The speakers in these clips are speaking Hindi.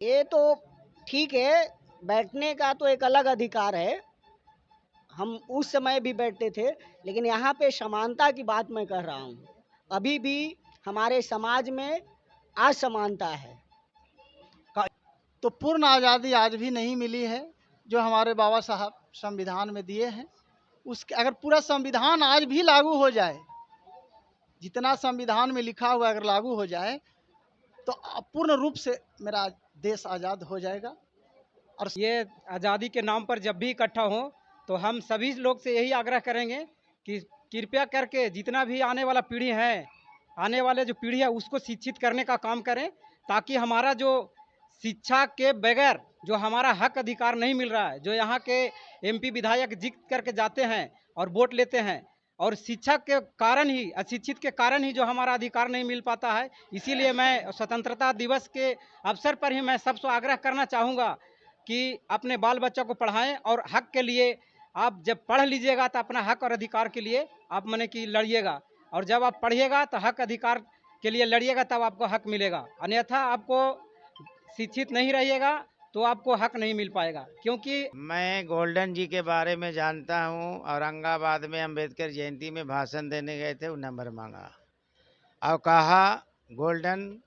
ये तो ठीक है, बैठने का तो एक अलग अधिकार है। हम उस समय भी बैठते थे, लेकिन यहाँ पे समानता की बात मैं कह रहा हूँ। अभी भी हमारे समाज में असमानता है। तो पूर्ण आज़ादी आज भी नहीं मिली है जो हमारे बाबा साहब संविधान में दिए हैं। उसके अगर पूरा संविधान आज भी लागू हो जाए, जितना संविधान में लिखा हुआ अगर लागू हो जाए, तो पूर्ण रूप से मेरा देश आज़ाद हो जाएगा। और ये आज़ादी के नाम पर जब भी इकट्ठा हो तो हम सभी लोग से यही आग्रह करेंगे कि कृपया करके जितना भी आने वाला पीढ़ी है, आने वाले जो पीढ़ी है उसको शिक्षित करने का काम करें, ताकि हमारा जो शिक्षा के बगैर जो हमारा हक अधिकार नहीं मिल रहा है, जो यहाँ के एमपी विधायक जीत करके जाते हैं और वोट लेते हैं, और शिक्षा के कारण ही, अशिक्षित के कारण ही जो हमारा अधिकार नहीं मिल पाता है। इसीलिए मैं स्वतंत्रता दिवस के अवसर पर ही मैं सबसे आग्रह करना चाहूँगा कि अपने बाल बच्चों को पढ़ाएं, और हक के लिए आप जब पढ़ लीजिएगा तो अपना हक और अधिकार के लिए आप माने कि लड़िएगा, और जब आप पढ़िएगा तो हक अधिकार के लिए लड़िएगा, तब आपको हक मिलेगा। अन्यथा आपको शिक्षित नहीं रहिएगा तो आपको हक नहीं मिल पाएगा। क्योंकि मैं गोल्डन जी के बारे में जानता हूँ। औरंगाबाद में अंबेडकर जयंती में भाषण देने गए थे, वो नंबर मांगा और कहा, गोल्डन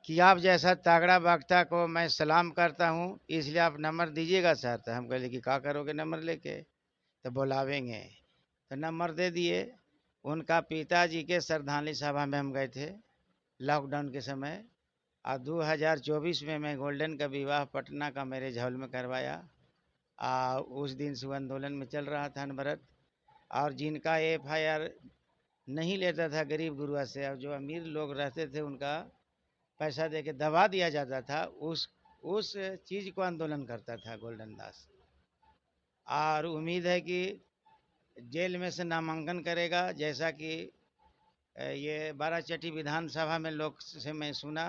कि आप जैसा तगड़ा वक्ता को मैं सलाम करता हूँ, इसलिए आप नंबर दीजिएगा सर। तो हम कहले कि क्या करोगे नंबर लेके? तो बुलावेंगे। तो नंबर दे दिए। उनका पिताजी के श्रद्धांजलि सभा में हम गए थे लॉकडाउन के समय, और 2024 में मैं गोल्डन का विवाह पटना का मेरे झौल में करवाया। उस दिन शुभ आंदोलन में चल रहा था अनवरत, और जिनका FIR नहीं लेता था गरीब गुरुआ से, और जो अमीर लोग रहते थे उनका पैसा दे के दबा दिया जाता था, उस चीज़ को आंदोलन करता था गोल्डन दास। और उम्मीद है कि जेल में से नामांकन करेगा, जैसा कि ये बाराचट्टी विधानसभा में लोग से मैं सुना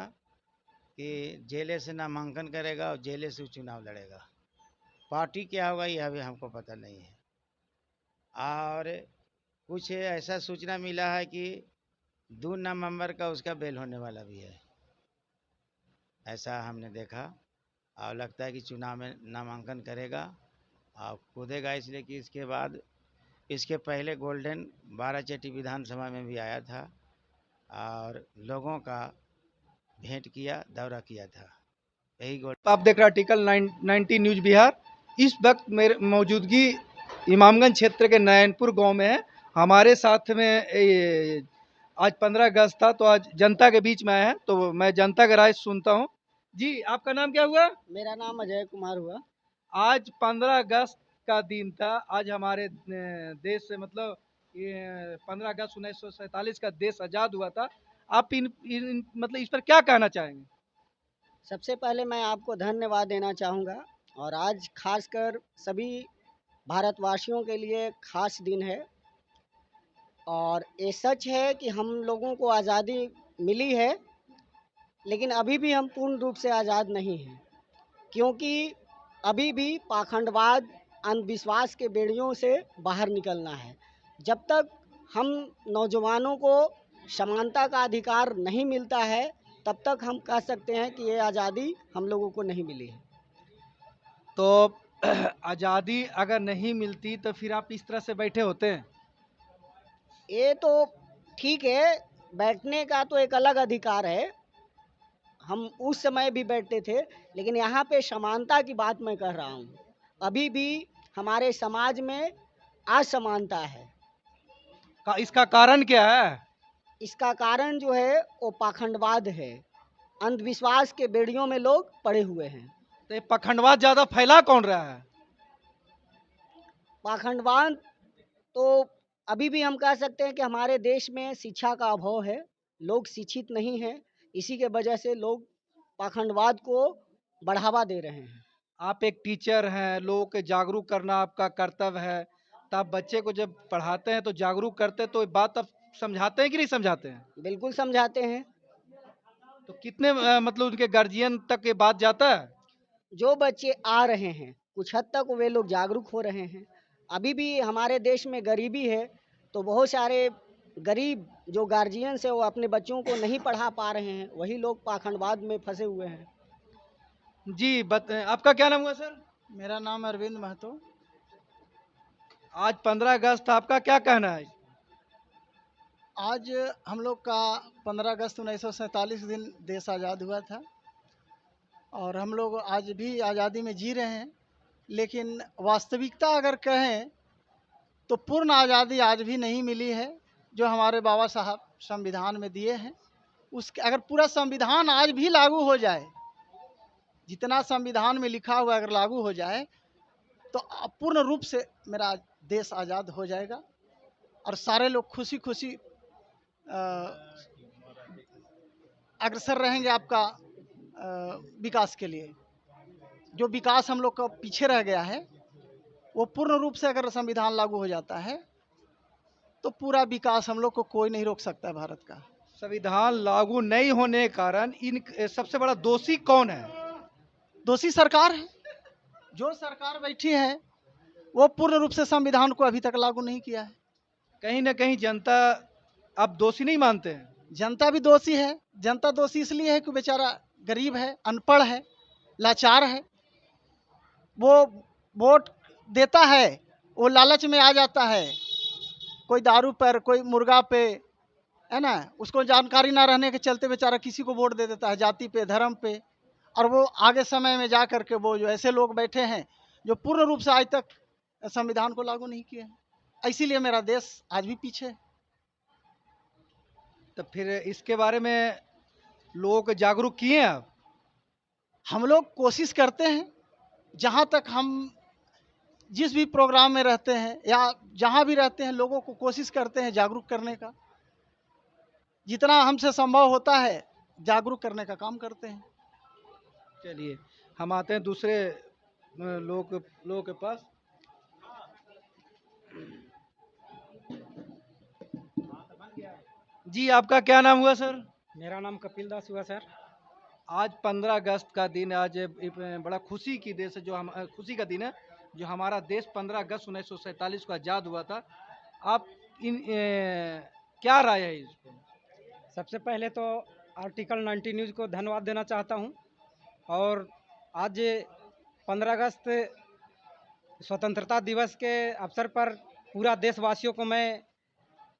कि जेले से नामांकन करेगा और जेले से चुनाव लड़ेगा। पार्टी क्या होगा यह अभी हमको पता नहीं है। और कुछ ऐसा सूचना मिला है कि 2 नवंबर का उसका बेल होने वाला भी है, ऐसा हमने देखा। और लगता है कि चुनाव में नामांकन करेगा और कूदेगा, इसलिए कि इसके पहले गोल्डन बाराचट्टी विधानसभा में भी आया था और लोगों का भेंट किया, दौरा किया था। यही गोल्डन। आप देख रहे आर्टिकल 90 न्यूज बिहार। इस वक्त मेरे मौजूदगी इमामगंज क्षेत्र के नयनपुर गांव में है। हमारे साथ में आज 15 अगस्त था, तो आज जनता के बीच में आए हैं, तो मैं जनता का राय सुनता हूँ। जी, आपका नाम क्या हुआ? मेरा नाम अजय कुमार हुआ। आज 15 अगस्त का दिन था। आज हमारे देश से मतलब ये 15 अगस्त 1947 का देश आज़ाद हुआ था। आप इन मतलब इस पर क्या कहना चाहेंगे? सबसे पहले मैं आपको धन्यवाद देना चाहूँगा, और आज खासकर सभी भारतवासियों के लिए खास दिन है। और ये सच है कि हम लोगों को आज़ादी मिली है, लेकिन अभी भी हम पूर्ण रूप से आज़ाद नहीं हैं, क्योंकि अभी भी पाखंडवाद, अंधविश्वास के बेड़ियों से बाहर निकलना है। जब तक हम नौजवानों को समानता का अधिकार नहीं मिलता है, तब तक हम कह सकते हैं कि ये आज़ादी हम लोगों को नहीं मिली है। तो आज़ादी अगर नहीं मिलती तो फिर आप इस तरह से बैठे होते हैं? ये तो ठीक है, बैठने का तो एक अलग अधिकार है। हम उस समय भी बैठते थे, लेकिन यहाँ पे समानता की बात मैं कह रहा हूँ। अभी भी हमारे समाज में असमानता है। इसका कारण क्या है? इसका कारण जो है वो पाखंडवाद है। अंधविश्वास के बेड़ियों में लोग पड़े हुए हैं। तो ये पखंडवाद ज़्यादा फैला कौन रहा है? पाखंडवाद तो अभी भी हम कह सकते हैं कि हमारे देश में शिक्षा का अभाव है। लोग शिक्षित नहीं हैं, इसी के वजह से लोग पाखंडवाद को बढ़ावा दे रहे हैं। आप एक टीचर हैं, लोगों को जागरूक करना आपका कर्तव्य है। तो आप बच्चे को जब पढ़ाते हैं तो जागरूक करते हैं, तो ये बात आप समझाते हैं कि नहीं समझाते हैं? बिल्कुल समझाते हैं। तो कितने मतलब उनके गार्जियन तक ये बात जाता है? जो बच्चे आ रहे हैं, कुछ हद तक वे लोग जागरूक हो रहे हैं। अभी भी हमारे देश में गरीबी है, तो बहुत सारे गरीब जो गार्जियंस है वो अपने बच्चों को नहीं पढ़ा पा रहे हैं, वही लोग पाखंडवाद में फंसे हुए हैं। जी आपका क्या नाम हुआ सर? मेरा नाम अरविंद महतो। आज 15 अगस्त था, आपका क्या कहना है? आज हम लोग का 15 अगस्त 1947 दिन देश आज़ाद हुआ था और हम लोग आज भी आज़ादी में जी रहे हैं। लेकिन वास्तविकता अगर कहें तो पूर्ण आज़ादी आज भी नहीं मिली है जो हमारे बाबा साहब संविधान में दिए हैं। उस अगर पूरा संविधान आज भी लागू हो जाए, जितना संविधान में लिखा हुआ अगर लागू हो जाए तो पूर्ण रूप से मेरा देश आज़ाद हो जाएगा और सारे लोग खुशी खुशी अग्रसर रहेंगे आपका विकास के लिए। जो विकास हम लोग का पीछे रह गया है वो पूर्ण रूप से अगर संविधान लागू हो जाता है तो पूरा विकास हम लोग को कोई नहीं रोक सकता है भारत का। संविधान लागू नहीं होने के कारण इन सबसे बड़ा दोषी कौन है? दोषी सरकार है। जो सरकार बैठी है वो पूर्ण रूप से संविधान को अभी तक लागू नहीं किया है। कहीं ना कहीं जनता आप दोषी नहीं मानते हैं? जनता भी दोषी है। जनता दोषी इसलिए है कि बेचारा गरीब है, अनपढ़ है, लाचार है। वो वोट देता है, वो लालच में आ जाता है, कोई दारू पर, कोई मुर्गा पे, है ना। उसको जानकारी ना रहने के चलते बेचारा किसी को वोट दे देता है, जाति पे, धर्म पे। और वो आगे समय में जा कर के वो जो ऐसे लोग बैठे हैं जो पूर्ण रूप से आज तक संविधान को लागू नहीं किए हैं, इसीलिए मेरा देश आज भी पीछे है। तो फिर इसके बारे में लोगों को जागरूक किए आप? हम लोग कोशिश करते हैं, जहाँ तक हम जिस भी प्रोग्राम में रहते हैं या जहाँ भी रहते हैं, लोगों को कोशिश करते हैं जागरूक करने का। जितना हमसे संभव होता है जागरूक करने का काम करते हैं। चलिए हम आते हैं दूसरे लोगों के पास। जी आपका क्या नाम हुआ सर? मेरा नाम कपिल दास हुआ सर। आज 15 अगस्त का दिन, आज बड़ा खुशी की देश है, जो हम खुशी का दिन है जो हमारा देश 15 अगस्त 1947 को आज़ाद हुआ था। आप क्या राय है इस पर? सबसे पहले तो आर्टिकल 90 न्यूज़ को धन्यवाद देना चाहता हूं और आज 15 अगस्त स्वतंत्रता दिवस के अवसर पर पूरा देशवासियों को मैं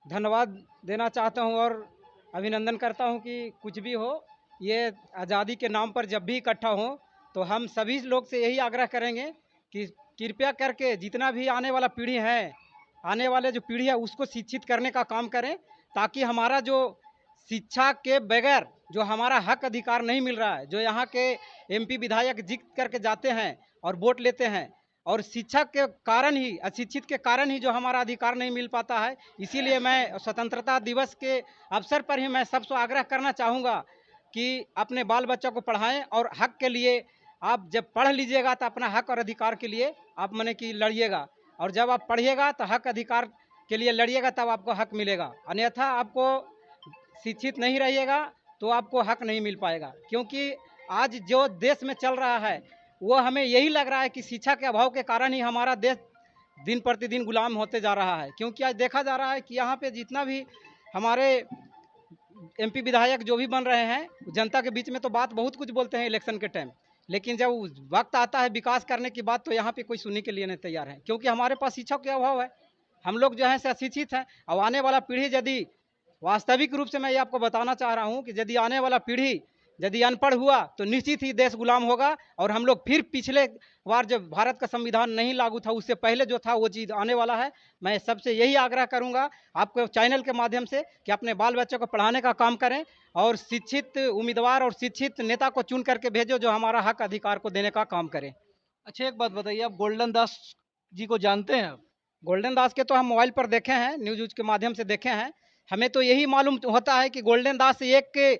धन्यवाद देना चाहता हूं और अभिनंदन करता हूं कि कुछ भी हो, ये आज़ादी के नाम पर जब भी इकट्ठा हो तो हम सभी लोग से यही आग्रह करेंगे कि कृपया करके जितना भी आने वाला पीढ़ी है, आने वाले जो पीढ़ी है उसको शिक्षित करने का काम करें, ताकि हमारा जो शिक्षा के बगैर जो हमारा हक अधिकार नहीं मिल रहा है, जो यहाँ के एमपी विधायक जीत करके जाते हैं और वोट लेते हैं और शिक्षा के कारण ही, अशिक्षित के कारण ही जो हमारा अधिकार नहीं मिल पाता है। इसीलिए मैं स्वतंत्रता दिवस के अवसर पर ही मैं सबसे आग्रह करना चाहूँगा कि अपने बाल बच्चों को पढ़ाएं और हक के लिए आप जब पढ़ लीजिएगा तो अपना हक और अधिकार के लिए आप माने कि लड़िएगा, और जब आप पढ़िएगा तो हक अधिकार के लिए लड़िएगा, तब आपको हक मिलेगा। अन्यथा आपको शिक्षित नहीं रहिएगा तो आपको हक नहीं मिल पाएगा, क्योंकि आज जो देश में चल रहा है वो हमें यही लग रहा है कि शिक्षा के अभाव के कारण ही हमारा देश दिन प्रतिदिन गुलाम होते जा रहा है। क्योंकि आज देखा जा रहा है कि यहाँ पे जितना भी हमारे एमपी विधायक जो भी बन रहे हैं, जनता के बीच में तो बात बहुत कुछ बोलते हैं इलेक्शन के टाइम, लेकिन जब वक्त आता है विकास करने की बात तो यहाँ पे कोई सुनने के लिए नहीं तैयार है, क्योंकि हमारे पास शिक्षा का अभाव है। हम लोग जो है से अशिक्षित हैं। अब आने वाला पीढ़ी यदि वास्तविक रूप से मैं ये आपको बताना चाह रहा हूँ कि यदि आने वाला पीढ़ी यदि अनपढ़ हुआ तो निश्चित ही देश गुलाम होगा और हम लोग फिर पिछले बार जब भारत का संविधान नहीं लागू था उससे पहले जो था वो चीज़ आने वाला है। मैं सबसे यही आग्रह करूंगा आपको चैनल के माध्यम से कि अपने बाल बच्चों को पढ़ाने का काम करें और शिक्षित उम्मीदवार और शिक्षित नेता को चुन करके भेजो जो हमारा हक अधिकार को देने का काम करें। अच्छा एक बात बताइए, आप गोल्डन दास जी को जानते हैं आप? गोल्डन दास के तो हम मोबाइल पर देखे हैं, न्यूज के माध्यम से देखे हैं। हमें तो यही मालूम होता है कि गोल्डन दास एक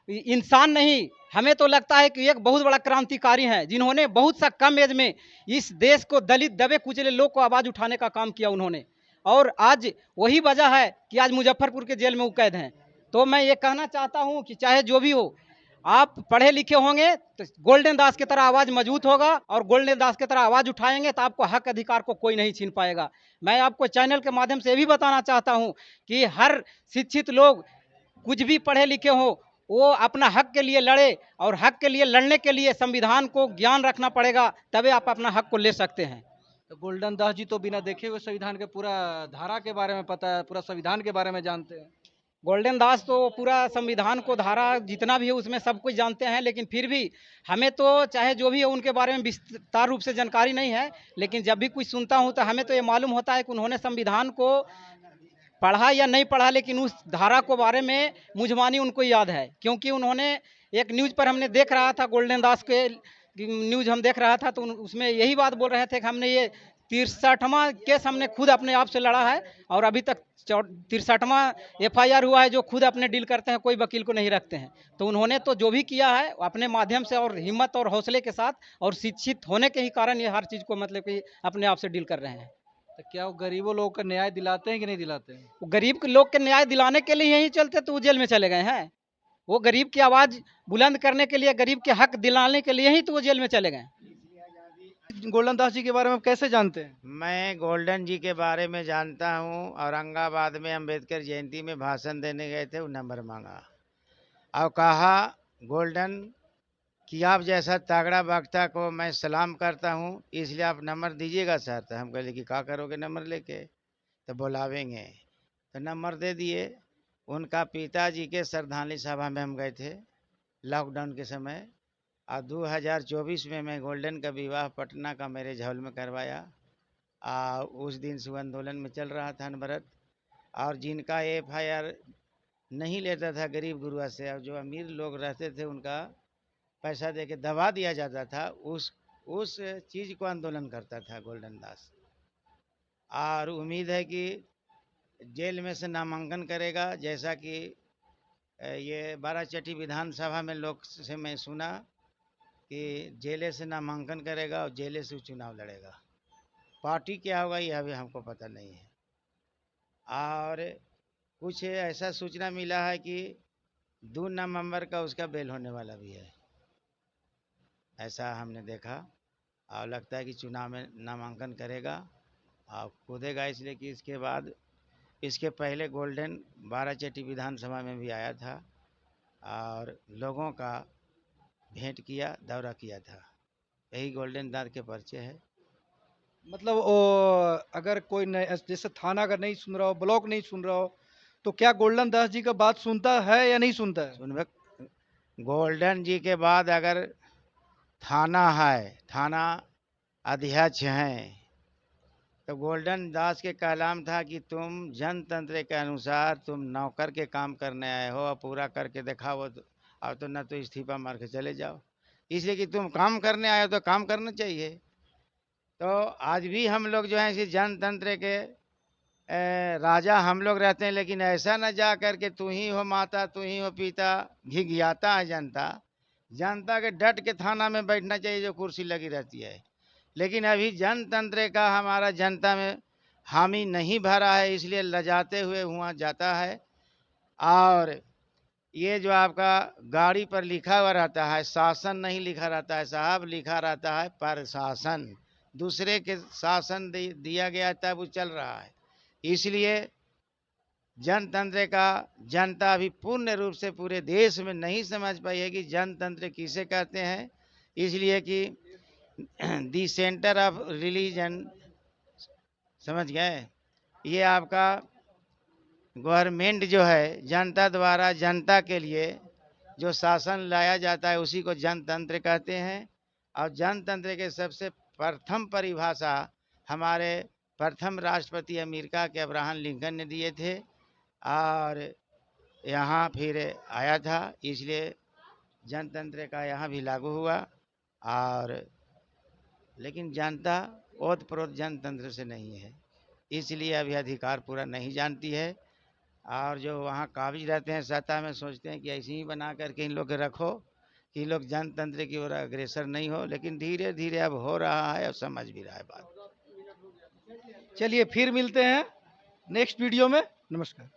इंसान नहीं, हमें तो लगता है कि एक बहुत बड़ा क्रांतिकारी है, जिन्होंने बहुत सा कम एज में इस देश को दलित दबे कुचले लोग को आवाज़ उठाने का काम किया उन्होंने, और आज वही वजह है कि आज मुजफ्फरपुर के जेल में वो कैद हैं। तो मैं ये कहना चाहता हूँ कि चाहे जो भी हो, आप पढ़े लिखे होंगे तो गोल्डन दास की तरह आवाज़ मजबूत होगा और गोल्डन दास की तरह आवाज़ उठाएंगे तो आपको हक अधिकार को कोई नहीं छीन पाएगा। मैं आपको चैनल के माध्यम से ये भी बताना चाहता हूँ कि हर शिक्षित लोग कुछ भी पढ़े लिखे हो वो अपना हक के लिए लड़े, और हक के लिए लड़ने के लिए संविधान को ज्ञान रखना पड़ेगा, तभी आप अपना हक को ले सकते हैं। तो गोल्डन दास जी तो बिना देखे हुए संविधान के पूरा धारा के बारे में पता है, पूरा संविधान के बारे में जानते हैं। गोल्डन दास तो पूरा संविधान को धारा जितना भी है उसमें सब कुछ जानते हैं, लेकिन फिर भी हमें तो चाहे जो भी है उनके बारे में विस्तार रूप से जानकारी नहीं है, लेकिन जब भी कुछ सुनता हूं तो हमें तो ये मालूम होता है कि उन्होंने संविधान को पढ़ा या नहीं पढ़ा, लेकिन उस धारा को बारे में मुझमानी उनको याद है, क्योंकि उन्होंने एक न्यूज़ पर हमने देख रहा था, गोल्डन दास के न्यूज़ हम देख रहा था, तो उसमें यही बात बोल रहे थे कि हमने ये 63वां केस हमने खुद अपने आप से लड़ा है, और अभी तक 63वां FIR हुआ है, जो खुद अपने डील करते हैं, कोई वकील को नहीं रखते हैं। तो उन्होंने तो जो भी किया है अपने माध्यम से और हिम्मत और हौसले के साथ और शिक्षित होने के ही कारण ये हर चीज़ को मतलब कि अपने आप से डील कर रहे हैं। तो क्या वो गरीबों लोगों को न्याय दिलाते हैं कि नहीं दिलाते हैं? वो गरीब के लोग के न्याय दिलाने के लिए यही चलते तो वो जेल में चले गए हैं। वो गरीब की आवाज़ बुलंद करने के लिए, गरीब के हक दिलाने के लिए ही तो वो जेल में चले गए। गोल्डन दास जी के बारे में आप कैसे जानते हैं? मैं गोल्डन जी के बारे में जानता हूँ। औरंगाबाद में अंबेडकर जयंती में भाषण देने गए थे, वो नंबर मांगा और कहा गोल्डन कि आप जैसा तगड़ा वक्ता को मैं सलाम करता हूँ, इसलिए आप नंबर दीजिएगा सर। तो हम कहले कि क्या करोगे नंबर लेके? तो बुलावेंगे। तो नंबर दे दिए। उनका पिताजी के श्रद्धांजलि सभा में हम गए थे लॉकडाउन के समय, और 2024 में मैं गोल्डन का विवाह पटना का मैरिज हॉल में करवाया। उस दिन शुभ आंदोलन में चल रहा था अनवरत, और जिनका FIR नहीं लेता था गरीब गुरुआ से, और जो अमीर लोग रहते थे उनका पैसा दे के दबा दिया जाता था, उस चीज़ को आंदोलन करता था गोल्डन दास। और उम्मीद है कि जेल में से नामांकन करेगा, जैसा कि ये बाराचट्टी विधानसभा में लोग से मैं सुना कि जेले से नामांकन करेगा और जेले से चुनाव लड़ेगा। पार्टी क्या होगा यह अभी हमको पता नहीं है। और कुछ ऐसा सूचना मिला है कि 2 नवंबर का उसका बेल होने वाला भी है, ऐसा हमने देखा। और लगता है कि चुनाव में नामांकन करेगा और कूदेगा, इसलिए कि इसके पहले गोल्डन बाराचट्टी विधानसभा में भी आया था और लोगों का भेंट किया, दौरा किया था। यही गोल्डन दास के परिचय है। मतलब अगर कोई जैसे थाना अगर नहीं सुन रहा हो, ब्लॉक नहीं सुन रहा हो, तो क्या गोल्डन दास जी का बात सुनता है या नहीं सुनता है? सुनबे, गोल्डन जी के बाद अगर थाना है, थाना अध्यक्ष हैं, तो गोल्डन दास के कलाम था कि तुम जनतंत्र के अनुसार तुम नौकर के काम करने आए हो और पूरा करके दिखाओ, और तो न तो इस्तीफा मार के चले जाओ। इसलिए कि तुम काम करने आए हो तो काम करना चाहिए। तो आज भी हम लोग जो है इसी जनतंत्र के राजा हम लोग रहते हैं, लेकिन ऐसा न जा कर के तू ही हो माता तू ही हो पिता, घिघियाता है जनता। जनता के डट के थाना में बैठना चाहिए जो कुर्सी लगी रहती है, लेकिन अभी जनतंत्र का हमारा जनता में हामी नहीं भरा है, इसलिए लजाते हुए वहाँ जाता है। और ये जो आपका गाड़ी पर लिखा हुआ रहता है, शासन नहीं लिखा रहता है साहब, लिखा रहता है प्रशासन। दूसरे के शासन दिया गया तब वो चल रहा है। इसलिए जनतंत्र का जनता अभी पूर्ण रूप से पूरे देश में नहीं समझ पाई है कि जनतंत्र किसे कहते हैं। इसलिए कि दी सेंटर ऑफ रिलीजन, समझ गए, ये आपका गवर्नमेंट जो है जनता द्वारा जनता के लिए जो शासन लाया जाता है उसी को जनतंत्र कहते हैं। और जनतंत्र के सबसे प्रथम परिभाषा हमारे प्रथम राष्ट्रपति अमेरिका के अब्राहम लिंकन ने दिए थे, और यहाँ फिर आया था, इसलिए जनतंत्र का यहाँ भी लागू हुआ। और लेकिन जनता ओत प्रोत जनतंत्र से नहीं है, इसलिए अभी अधिकार पूरा नहीं जानती है। और जो वहाँ काबिज रहते हैं सत्ता में, सोचते हैं कि ऐसे ही बना करके इन लोग रखो कि लोग जनतंत्र की ओर अग्रसर नहीं हो, लेकिन धीरे धीरे अब हो रहा है और समझ भी रहा है बात। चलिए फिर मिलते हैं नेक्स्ट वीडियो में। नमस्कार।